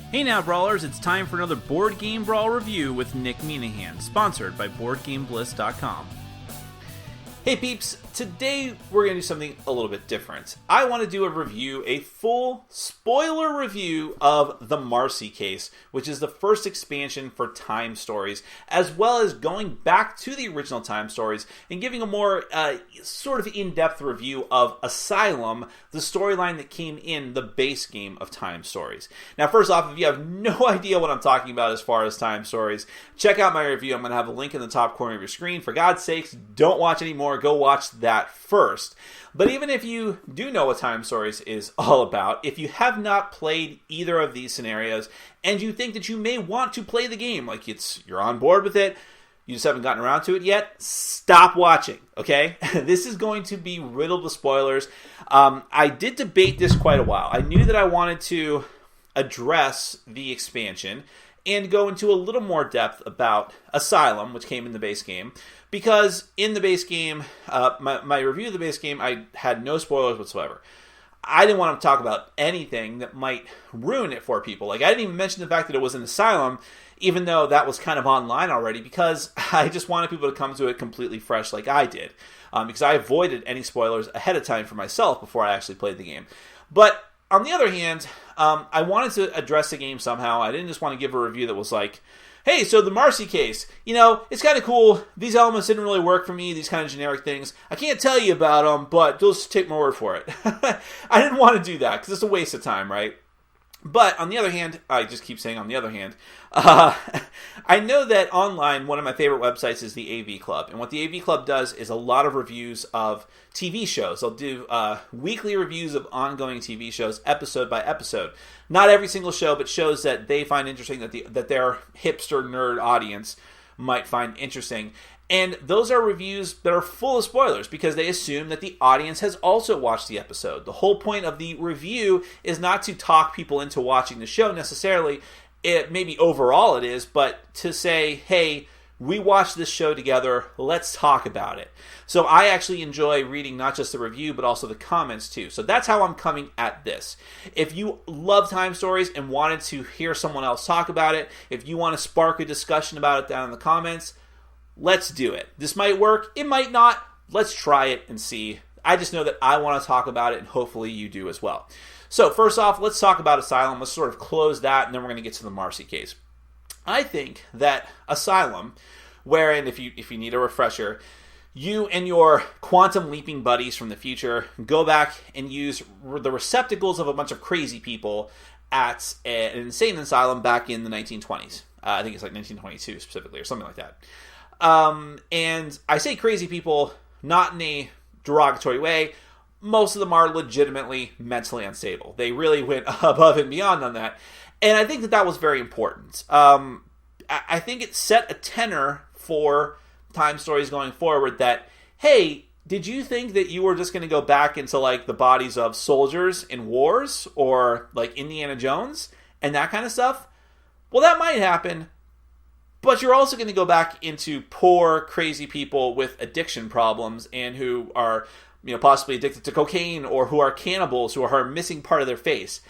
Hey now, Brawlers, it's time for another Board Game Brawl review with Nick Minahan, sponsored by BoardGameBliss.com. Hey peeps, today we're going to do something a little bit different. I want to do a full spoiler review of the Marcy case, which is the first expansion for Time Stories, as well as going back to the original Time Stories and giving a more sort of in-depth review of Asylum, the storyline that came in the base game of Time Stories. Now, first off, if you have no idea what I'm talking about as far as Time Stories, check out my review. I'm going to have a link in the top corner of your screen. For God's sakes, don't watch anymore. Go watch that first. But even if you do know what Time Stories is all about, if you have not played either of these scenarios and you think that you may want to play the game, like you're on board with it, you just haven't gotten around to it yet, stop watching, okay? This is going to be riddled with spoilers. I did debate this quite a while. I knew that I wanted to address the expansion and go into a little more depth about Asylum, which came in the base game, because in the base game, my review of the base game, I had no spoilers whatsoever. I didn't want to talk about anything that might ruin it for people. Like, I didn't even mention the fact that it was an Asylum, even though that was kind of online already, because I just wanted people to come to it completely fresh like I did, because I avoided any spoilers ahead of time for myself before I actually played the game. But on the other hand, I wanted to address the game somehow. I didn't just want to give a review that was like, hey, so the Marcy case, it's kind of cool. These elements didn't really work for me, these kind of generic things. I can't tell you about them, but just take my word for it. I didn't want to do that because it's a waste of time, right? But on the other hand, I just keep saying on the other hand, I know that online, one of my favorite websites is the AV Club. And what the AV Club does is a lot of reviews of TV shows. They'll do weekly reviews of ongoing TV shows, episode by episode. Not every single show, but shows that they find interesting, that their hipster nerd audience might find interesting. And those are reviews that are full of spoilers because they assume that the audience has also watched the episode. The whole point of the review is not to talk people into watching the show necessarily. Maybe overall it is, but to say, hey, we watched this show together, let's talk about it. So I actually enjoy reading not just the review, but also the comments too. So that's how I'm coming at this. If you love Time Stories and wanted to hear someone else talk about it, if you want to spark a discussion about it down in the comments, let's do it. This might work, it might not. Let's try it and see. I just know that I want to talk about it, and hopefully you do as well. So first off, let's talk about Asylum. Let's sort of close that, and then we're going to get to the Marcy case. I think that Asylum, wherein, if you need a refresher, you and your quantum leaping buddies from the future go back and use the receptacles of a bunch of crazy people at an insane asylum back in the 1920s. I think it's like 1922 specifically, or something like that. And I say crazy people not in a derogatory way. Most of them are legitimately mentally unstable. They really went above and beyond on that. And I think that was very important. I think it set a tenor for Time Stories going forward that, hey, did you think that you were just going to go back into like the bodies of soldiers in wars or like Indiana Jones and that kind of stuff? Well, that might happen. But you're also going to go back into poor, crazy people with addiction problems and who are, possibly addicted to cocaine or who are cannibals, who are missing part of their face.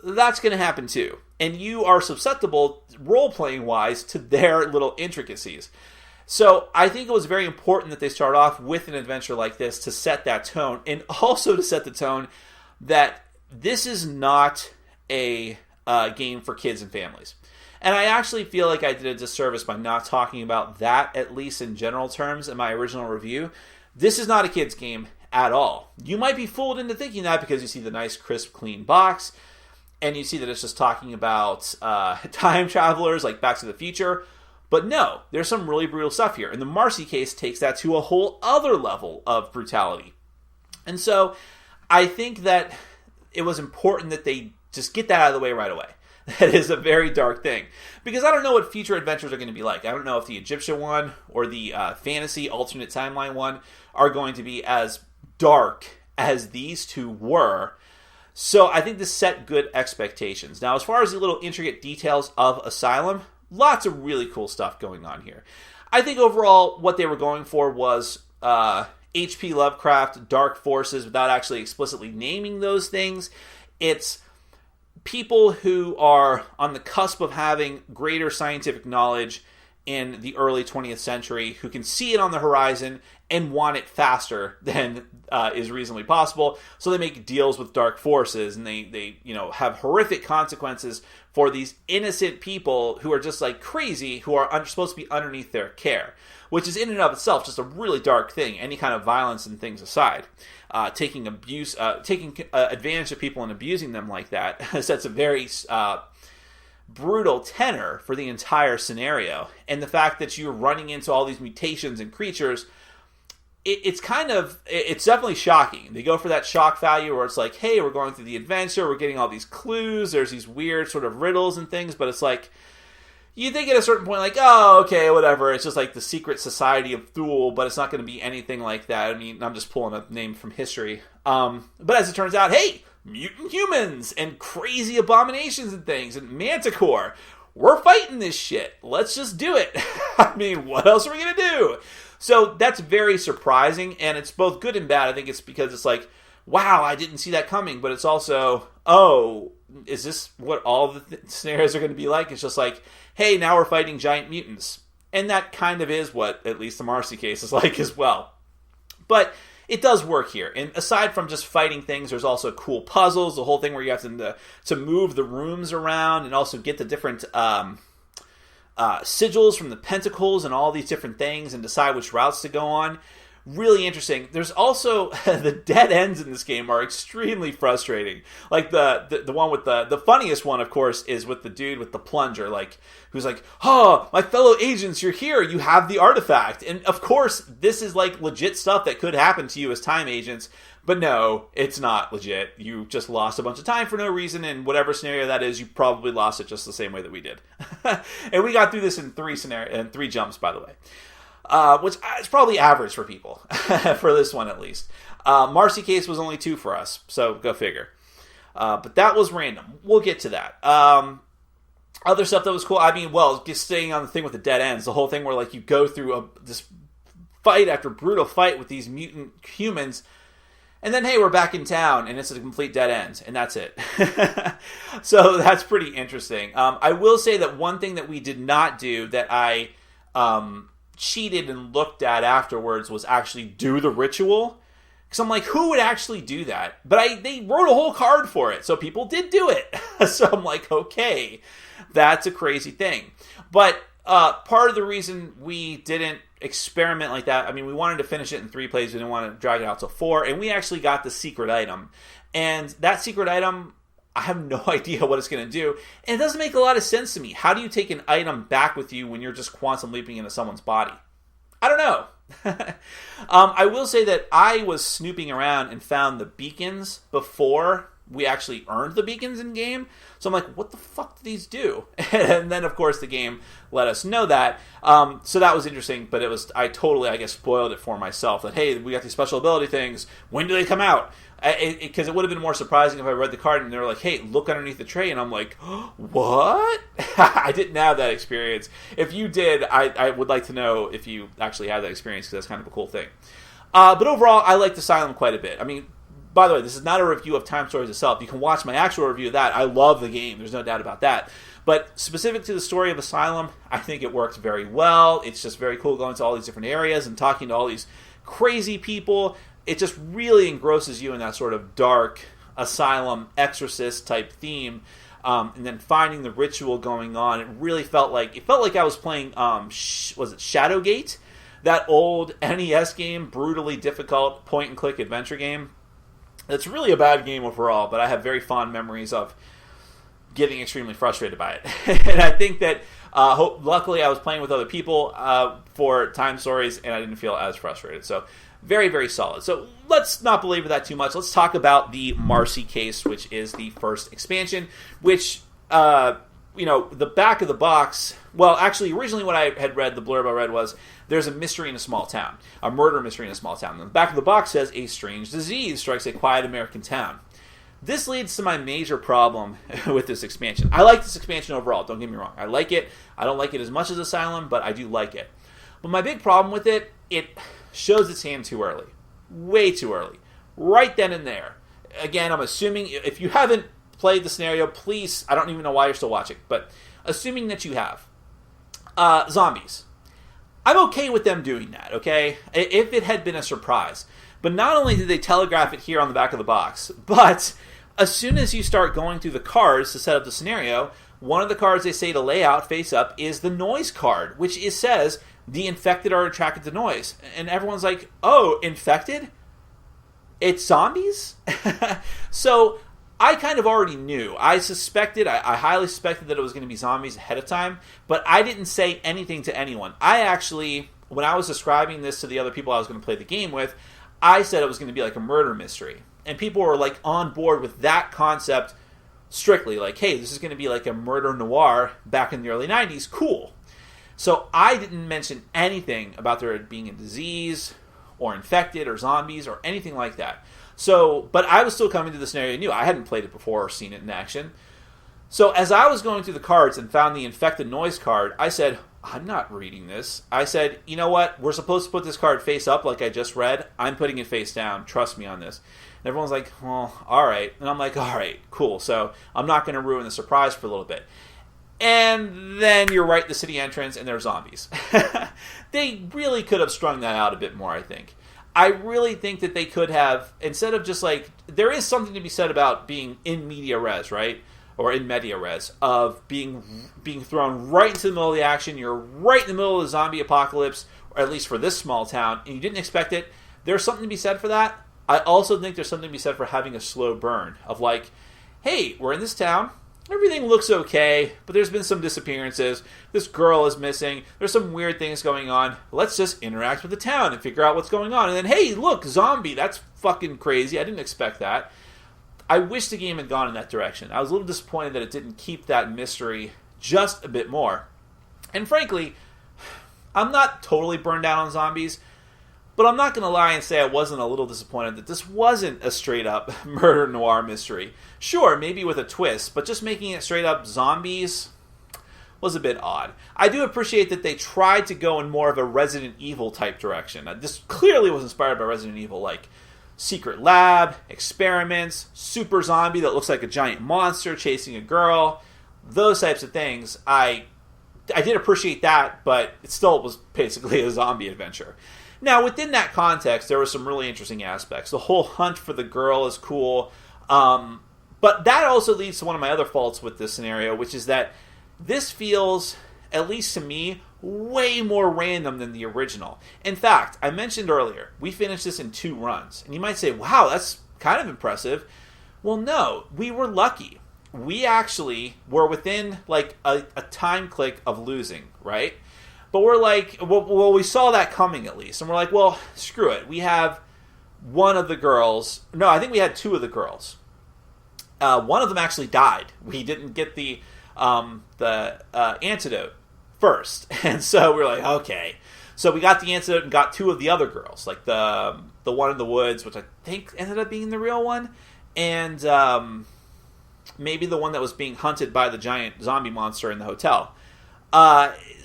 That's going to happen too. And you are susceptible, role-playing wise, to their little intricacies. So I think it was very important that they start off with an adventure like this to set that tone, and also to set the tone that this is not a game for kids and families. And I actually feel like I did a disservice by not talking about that, at least in general terms, in my original review. This is not a kid's game at all. You might be fooled into thinking that because you see the nice, crisp, clean box, and you see that it's just talking about time travelers like Back to the Future. But no, there's some really brutal stuff here. And the Marcy case takes that to a whole other level of brutality. And so I think that it was important that they just get that out of the way right away. That is a very dark thing. Because I don't know what future adventures are going to be like. I don't know if the Egyptian one or the fantasy alternate timeline one are going to be as dark as these two were. So I think this set good expectations. Now, as far as the little intricate details of Asylum, lots of really cool stuff going on here. I think overall what they were going for was H.P. Lovecraft, dark forces, without actually explicitly naming those things. It's people who are on the cusp of having greater scientific knowledge in the early 20th century, who can see it on the horizon and want it faster than is reasonably possible. So they make deals with dark forces, and they have horrific consequences for these innocent people who are just like crazy, who are supposed to be underneath their care, which is in and of itself just a really dark thing. Any kind of violence and things aside, taking advantage of people and abusing them like that sets a very brutal tenor for the entire scenario. And the fact that you're running into all these mutations and creatures, it's definitely shocking. They go for that shock value where it's like, hey, we're going through the adventure, we're getting all these clues, there's these weird sort of riddles and things, but it's like, you think at a certain point, like, oh, okay, whatever, it's just like the secret society of Thule, but it's not going to be anything like that. I mean, I'm just pulling a name from history. But as it turns out, hey, mutant humans and crazy abominations and things and Manticore, we're fighting this shit. Let's just do it. I mean, what else are we going to do? So that's very surprising, and it's both good and bad. I think it's because it's like, wow, I didn't see that coming, but it's also, oh, is this what all the scenarios are going to be like? It's just like, hey, now we're fighting giant mutants. And that kind of is what at least the Marcy case is like as well. But it does work here. And aside from just fighting things, there's also cool puzzles, the whole thing where you have to move the rooms around and also get the different sigils from the pentacles and all these different things and decide which routes to go on. Really interesting. There's also the dead ends in this game are extremely frustrating. Like the one with the funniest one, of course, is with the dude with the plunger, like who's like, "Oh, my fellow agents, you're here. You have the artifact." And of course, this is like legit stuff that could happen to you as time agents. But no, it's not legit. You just lost a bunch of time for no reason, and whatever scenario that is, you probably lost it just the same way that we did. And we got through this in three jumps, by the way. Which is probably average for people, for this one at least. Marcy case was only 2 for us, so go figure. But that was random. We'll get to that. Other stuff that was cool, I mean, well, just staying on the thing with the dead ends, the whole thing where like you go through this fight after brutal fight with these mutant humans, and then, hey, we're back in town, and it's a complete dead end, and that's it. So that's pretty interesting. I will say that one thing that we did not do that I cheated and looked at afterwards was actually do the ritual. Because I'm like, who would actually do that? But they wrote a whole card for it, so people did do it. So I'm like, okay, that's a crazy thing. But part of the reason we didn't experiment like that, I mean, we wanted to finish it in 3 plays, we didn't want to drag it out to 4, and we actually got the secret item. And that secret item, I have no idea what it's going to do, and it doesn't make a lot of sense to me. How do you take an item back with you when you're just quantum leaping into someone's body? I don't know. I will say that I was snooping around and found the beacons before we actually earned the beacons in game. So I'm like, what the fuck do these do? And then, of course, the game let us know that. So that was interesting, but I totally, I guess, spoiled it for myself. That, hey, we got these special ability things. When do they come out? Because it would have been more surprising if I read the card and they were like, hey, look underneath the tray. And I'm like, oh, what? I didn't have that experience. If you did, I would like to know if you actually had that experience, because that's kind of a cool thing. But overall, I liked Asylum quite a bit. I mean, by the way, this is not a review of Time Stories itself. You can watch my actual review of that. I love the game. There's no doubt about that. But specific to the story of Asylum, I think it worked very well. It's just very cool going to all these different areas and talking to all these crazy people. It just really engrosses you in that sort of dark asylum exorcist type theme. And then finding the ritual going on, it really felt like I was playing, was it Shadowgate? That old NES game, brutally difficult point-and-click adventure game. It's really a bad game overall, but I have very fond memories of getting extremely frustrated by it. And I think that, luckily, I was playing with other people for Time Stories, and I didn't feel as frustrated. So, very, very solid. So, let's not belabor that too much. Let's talk about the Marcy case, which is the first expansion, which, the back of the box... Well, actually, originally what I had read, the blurb I read was, there's a mystery in a small town. A murder mystery in a small town. And the back of the box says, a strange disease strikes a quiet American town. This leads to my major problem with this expansion. I like this expansion overall, don't get me wrong. I like it. I don't like it as much as Asylum, but I do like it. But my big problem with it shows its hand too early. Way too early. Right then and there. Again, I'm assuming if you haven't played the scenario, please, I don't even know why you're still watching, but assuming that you have, zombies. I'm okay with them doing that, okay? If it had been a surprise. But not only did they telegraph it here on the back of the box, but as soon as you start going through the cards to set up the scenario, one of the cards they say to lay out face up is the noise card, which says the infected are attracted to noise. And everyone's like, oh, infected? It's zombies? So I kind of already knew. I highly suspected that it was going to be zombies ahead of time, but I didn't say anything to anyone. I actually, when I was describing this to the other people I was going to play the game with, I said it was going to be like a murder mystery. And people were like on board with that concept strictly. Like, hey, this is going to be like a murder noir back in the early 90s. Cool. So I didn't mention anything about there being a disease or infected or zombies or anything like that. So, but I was still coming to the scenario new. I hadn't played it before or seen it in action. So as I was going through the cards and found the infected noise card, I said, I'm not reading this. I said, you know what? We're supposed to put this card face up like I just read. I'm putting it face down. Trust me on this. And everyone's like, well, all right. And I'm like, all right, cool. So I'm not going to ruin the surprise for a little bit. And then you're right, the city entrance, and there's zombies. They really could have strung that out a bit more, I think. I really think that they could have, instead of just like, there is something to be said about being in media res, right? Or in media res, of being thrown right into the middle of the action. You're right in the middle of the zombie apocalypse, or at least for this small town, and you didn't expect it. There's something to be said for that. I also think there's something to be said for having a slow burn of like, hey, we're in this town. Everything looks okay, but there's been some disappearances. This girl is missing. There's some weird things going on. Let's just interact with the town and figure out what's going on. And then, hey, look, zombie. That's fucking crazy. I didn't expect that. I wish the game had gone in that direction. I was a little disappointed that it didn't keep that mystery just a bit more. And frankly, I'm not totally burned out on zombies, but I'm not going to lie and say I wasn't a little disappointed that this wasn't a straight-up murder noir mystery. Sure, maybe with a twist, but just making it straight-up zombies was a bit odd. I do appreciate that they tried to go in more of a Resident Evil type direction. This clearly was inspired by Resident Evil, like secret lab, experiments, super zombie that looks like a giant monster chasing a girl, those types of things. I did appreciate that, but it still was basically a zombie adventure. Now, within that context, there were some really interesting aspects. The whole hunt for the girl is cool. But that also leads to one of my other faults with this scenario, which is that this feels, at least to me, way more random than the original. In fact, I mentioned earlier, we finished this in 2 runs. And you might say, wow, that's kind of impressive. Well, no, we were lucky. We actually were within like a time click of losing, right? But we're like, well, we saw that coming at least. And we're like, well, screw it. We have one of the girls. No, I think we had 2 of the girls. One of them actually died. We didn't get the antidote first. And so we're like, okay. So we got the antidote and got 2 of the other girls. Like the one in the woods, which I think ended up being the real one. And maybe the one that was being hunted by the giant zombie monster in the hotel.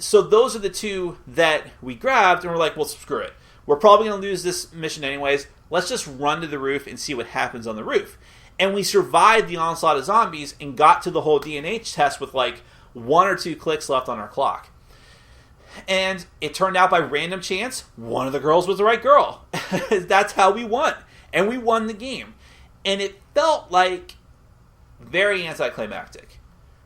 So those are the 2 that we grabbed, and we're like, well, screw it. We're probably going to lose this mission anyways. Let's just run to the roof and see what happens on the roof. And we survived the onslaught of zombies and got to the whole DNA test with like 1 or 2 clicks left on our clock. And it turned out by random chance, one of the girls was the right girl. That's how we won. And we won the game. And it felt like very anticlimactic.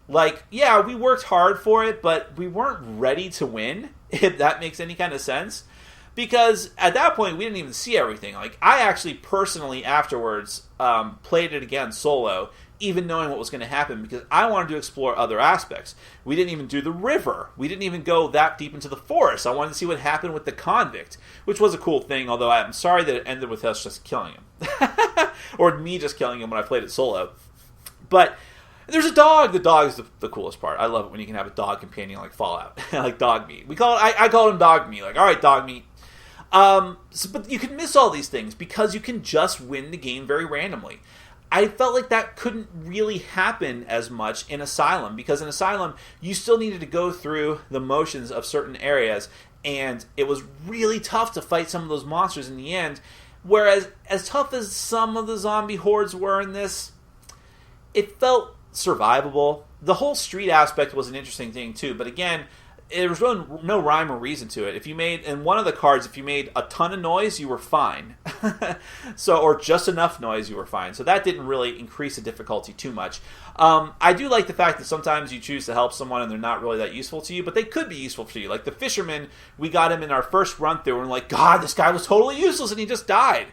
Like, yeah, we worked hard for it, but we weren't ready to win, if that makes any kind of sense. Because at that point, we didn't even see everything. Like, I actually personally afterwards played it again solo, even knowing what was going to happen, because I wanted to explore other aspects. We didn't even do the river. We didn't even go that deep into the forest. I wanted to see what happened with the convict, which was a cool thing, although I'm sorry that it ended with us just killing him. Or me just killing him when I played it solo. But there's a dog. The dog is the coolest part. I love it when you can have a dog companion like Fallout. Like dog meat. I call him dog meat. Like, all right, dog meat. But you can miss all these things because you can just win the game very randomly. I felt like that couldn't really happen as much in Asylum, because in Asylum, you still needed to go through the motions of certain areas, and it was really tough to fight some of those monsters in the end, whereas as tough as some of the zombie hordes were in this, it felt survivable. The whole street aspect was an interesting thing too, but again, there was no rhyme or reason to it. If you made, in one of the cards, if you made a ton of noise, you were fine. Or just enough noise, you were fine. So that didn't really increase the difficulty too much. I do like the fact that sometimes you choose to help someone and they're not really that useful to you, but they could be useful to you. Like the fisherman, we got him in our first run through, and we're like, God, this guy was totally useless and he just died.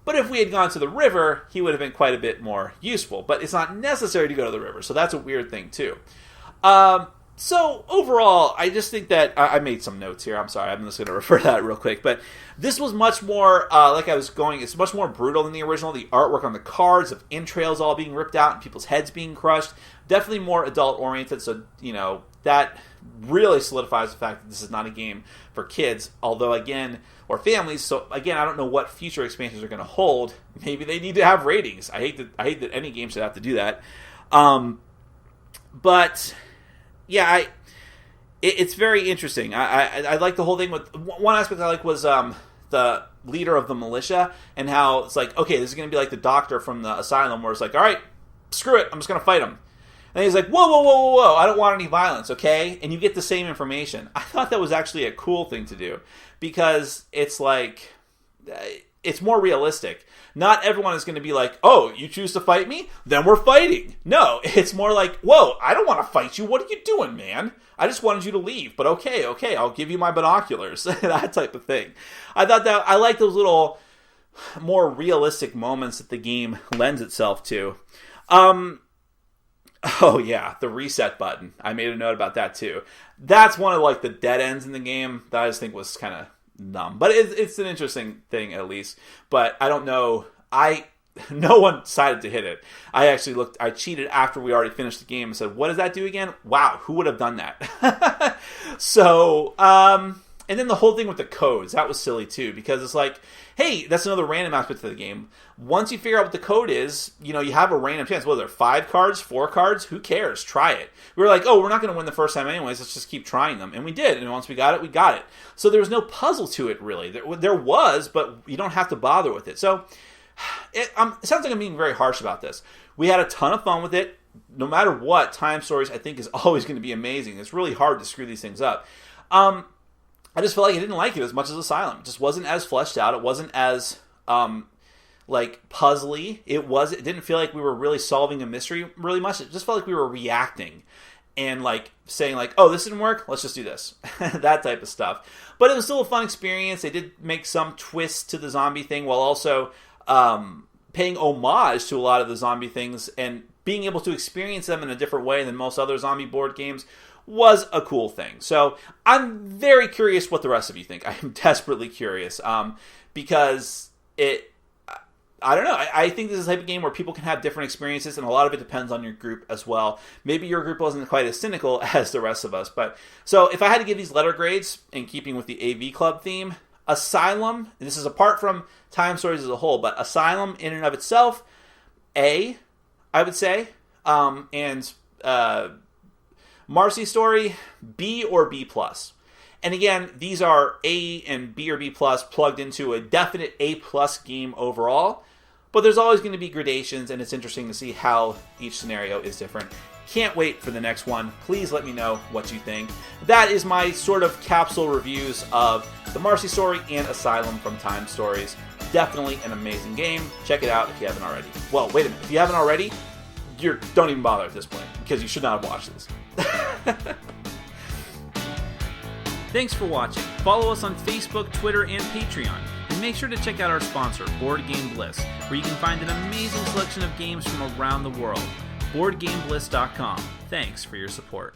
But if we had gone to the river, he would have been quite a bit more useful. But it's not necessary to go to the river, so that's a weird thing too. So, overall, I just think that... I made some notes here. I'm sorry. I'm just going to refer to that real quick. But this was much more, it's much more brutal than the original. The artwork on the cards of entrails all being ripped out and people's heads being crushed. Definitely more adult-oriented. So, that really solidifies the fact that this is not a game for kids. Although, again, or families. So, again, I don't know what future expansions are going to hold. Maybe they need to have ratings. I hate that any game should have to do that. But... yeah, it's very interesting. I like the whole thing. With one aspect I like was the leader of the militia, and how it's like, okay, this is going to be like the doctor from the Asylum, where it's like, all right, screw it, I'm just going to fight him. And he's like, whoa, I don't want any violence, okay? And you get the same information. I thought that was actually a cool thing to do, because it's like, it's more realistic. Not everyone is going to be like, oh, you choose to fight me? Then we're fighting. No, it's more like, whoa, I don't want to fight you. What are you doing, man? I just wanted you to leave. But okay, I'll give you my binoculars. That type of thing. I thought that I like those little more realistic moments that the game lends itself to. Oh yeah, the reset button. I made a note about that too. That's one of like the dead ends in the game that I just think was kind of dumb, but it's an interesting thing at least. But I don't know. No one decided to hit it. I cheated after we already finished the game and said, what does that do again? Wow, who would have done that? So, and then the whole thing with the codes, that was silly too, because it's like, hey, that's another random aspect of the game. Once you figure out what the code is, you have a random chance. Whether 5 cards, 4 cards, who cares? Try it. We were like, oh, we're not going to win the first time anyways, let's just keep trying them. And we did, and once we got it, we got it. So there was no puzzle to it, really. There was, but you don't have to bother with it. So it sounds like I'm being very harsh about this. We had a ton of fun with it. No matter what, Time Stories, I think, is always going to be amazing. It's really hard to screw these things up. I just felt like I didn't like it as much as Asylum. It just wasn't as fleshed out. It wasn't as puzzly. It didn't feel like we were really solving a mystery really much. It just felt like we were reacting and like saying like, oh, this didn't work, let's just do this. That type of stuff. But it was still a fun experience. They did make some twists to the zombie thing while also paying homage to a lot of the zombie things and being able to experience them in a different way than most other zombie board games was a cool thing. So I'm very curious what the rest of you think. I am desperately curious because I don't know. I think this is a type of game where people can have different experiences, and a lot of it depends on your group as well. Maybe your group wasn't quite as cynical as the rest of us. But so if I had to give these letter grades, in keeping with the AV Club theme, Asylum, and this is apart from Time Stories as a whole, but Asylum in and of itself, A, I would say, and Marcy Story, B or B+. And again, these are A and B or B+ plugged into a definite A+ game overall. But there's always going to be gradations, and it's interesting to see how each scenario is different. Can't wait for the next one. Please let me know what you think. That is my sort of capsule reviews of the Marcy Story and Asylum from Time Stories. Definitely an amazing game. Check it out if you haven't already. Well, wait a minute. If you haven't already, don't even bother at this point, because you should not have watched this. Thanks for watching. Follow us on Facebook, Twitter, and Patreon. And make sure to check out our sponsor, Board Game Bliss, where you can find an amazing selection of games from around the world. BoardGameBliss.com. Thanks for your support.